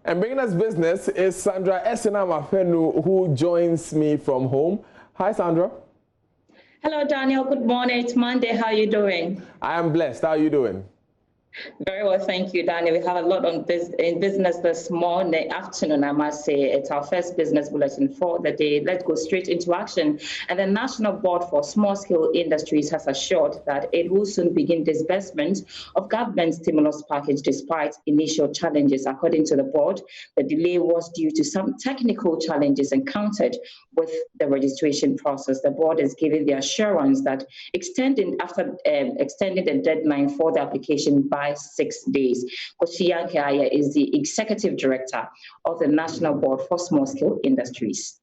And bringing us business is Sandra Essena Mafenu, who joins me from home. Hi, Sandra. Hello, Daniel. Good morning. It's Monday. How are you doing? I am blessed. How are you doing? Very well, thank you, Daniel. We have a lot on in business this morning, afternoon, I must say. It's our first business bulletin for the day. Let's go straight into action. And the National Board for Small-Scale Industries has assured that it will soon begin disbursement of government stimulus package despite initial challenges. According to the board, the delay was due to some technical challenges encountered with the registration process. The board is giving the assurance that extending the deadline for the application by 6 days. Koshiya Kaya is the Executive Director of the National Board for Small-Scale Industries.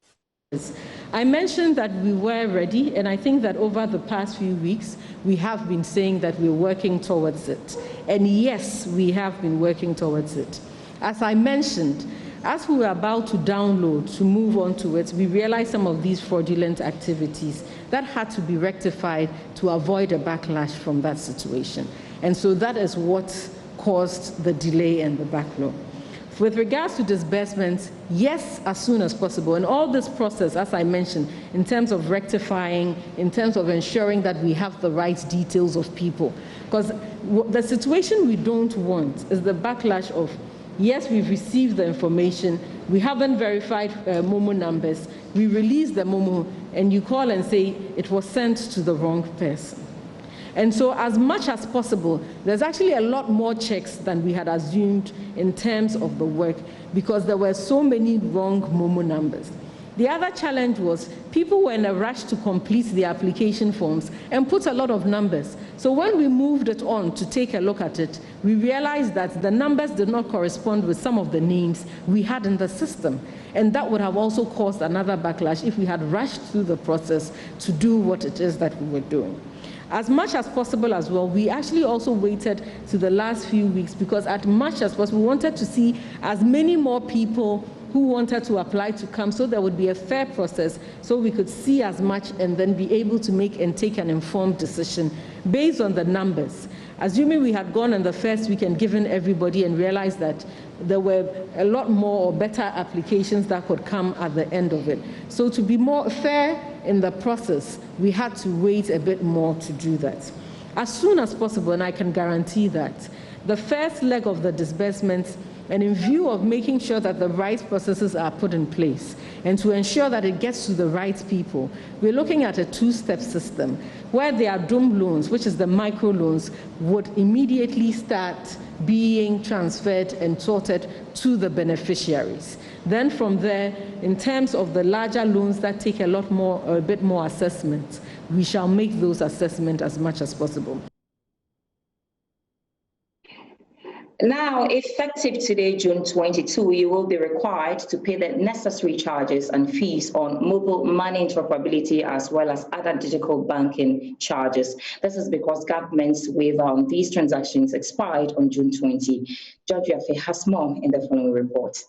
I mentioned that we were ready, and I think that over the past few weeks, we have been saying that we're working towards it. And yes, we have been working towards it. As I mentioned, as we were about to download, to move on to it, we realized some of these fraudulent activities that had to be rectified to avoid a backlash from that situation. And so that is what caused the delay and the backlog. With regards to disbursements, yes, as soon as possible. And all this process, as I mentioned, in terms of rectifying, in terms of ensuring that we have the right details of people. Because the situation we don't want is the backlash of, yes, we've received the information, we haven't verified Momo numbers, we release the Momo, and you call and say it was sent to the wrong person. And so as much as possible, there's actually a lot more checks than we had assumed in terms of the work because there were so many wrong Momo numbers. The other challenge was people were in a rush to complete the application forms and put a lot of numbers. So when we moved it on to take a look at it, we realized that the numbers did not correspond with some of the names we had in the system. And that would have also caused another backlash if we had rushed through the process to do what it is that we were doing. As much as possible as well, we actually also waited to the last few weeks because as much as possible, we wanted to see as many more people who wanted to apply to come so there would be a fair process so we could see as much and then be able to make and take an informed decision based on the numbers. Assuming we had gone in the first week and given everybody and realized that there were a lot more or better applications that could come at the end of it. So to be more fair in the process, we had to wait a bit more to do that. As soon as possible, and I can guarantee that, the first leg of the disbursements, and in view of making sure that the right processes are put in place and to ensure that it gets to the right people, we're looking at a two-step system where their DOM loans, which is the micro loans, would immediately start being transferred and sorted to the beneficiaries. Then from there, in terms of the larger loans that take a lot more, or a bit more assessment, we shall make those assessments as much as possible. Now, effective today, June 22, you will be required to pay the necessary charges and fees on mobile money interoperability as well as other digital banking charges. This is because government's waiver on these transactions expired on June 20. George Yafe has more in the following report.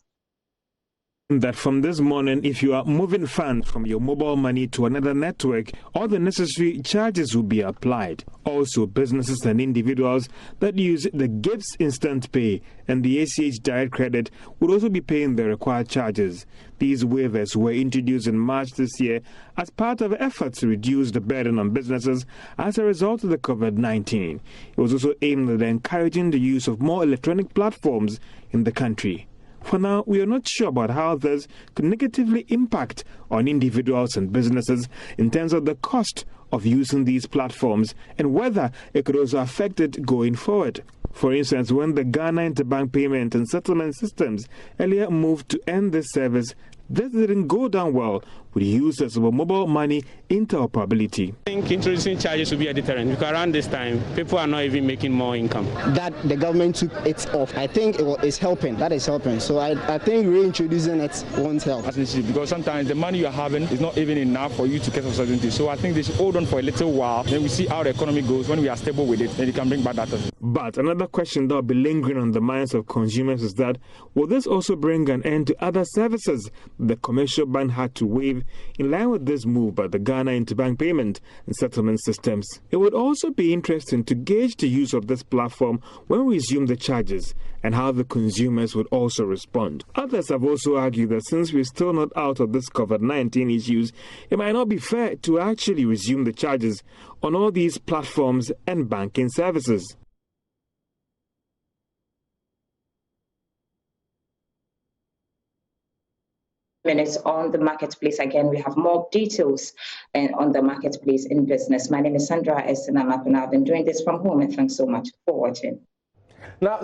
That from this morning, if you are moving funds from your mobile money to another network, all the necessary charges will be applied. Also, businesses and individuals that use the GIFTS Instant Pay and the ACH Direct Credit would also be paying the required charges. These waivers were introduced in March this year as part of efforts to reduce the burden on businesses as a result of the COVID-19. It was also aimed at encouraging the use of more electronic platforms in the country. For now, we are not sure about how this could negatively impact on individuals and businesses in terms of the cost of using these platforms and whether it could also affect it going forward. For instance, when the Ghana Interbank Payment and Settlement Systems earlier moved to end this service, this didn't go down well with users of mobile money interoperability. I think introducing charges will be a deterrent because around this time, people are not even making more income. That the government took it off, I think it's helping. That is helping. So I think reintroducing it won't help. Because sometimes the money you're having is not even enough for you to get uncertainty. So I think they should hold on for a little while. Then we see how the economy goes. When we are stable with it, then you can bring back that. But another question that will be lingering on the minds of consumers is that, will this also bring an end to other services the commercial bank had to waive in line with this move by the Ghana Interbank Payment and Settlement Systems. It would also be interesting to gauge the use of this platform when we resume the charges and how the consumers would also respond. Others have also argued that since we're still not out of this COVID-19 issues, it might not be fair to actually resume the charges on all these platforms and banking services. Minutes on the marketplace. Again, we have more details on the marketplace in business. My name is Sandra Esinamap, and I've been doing this from home, and thanks so much for watching. Now,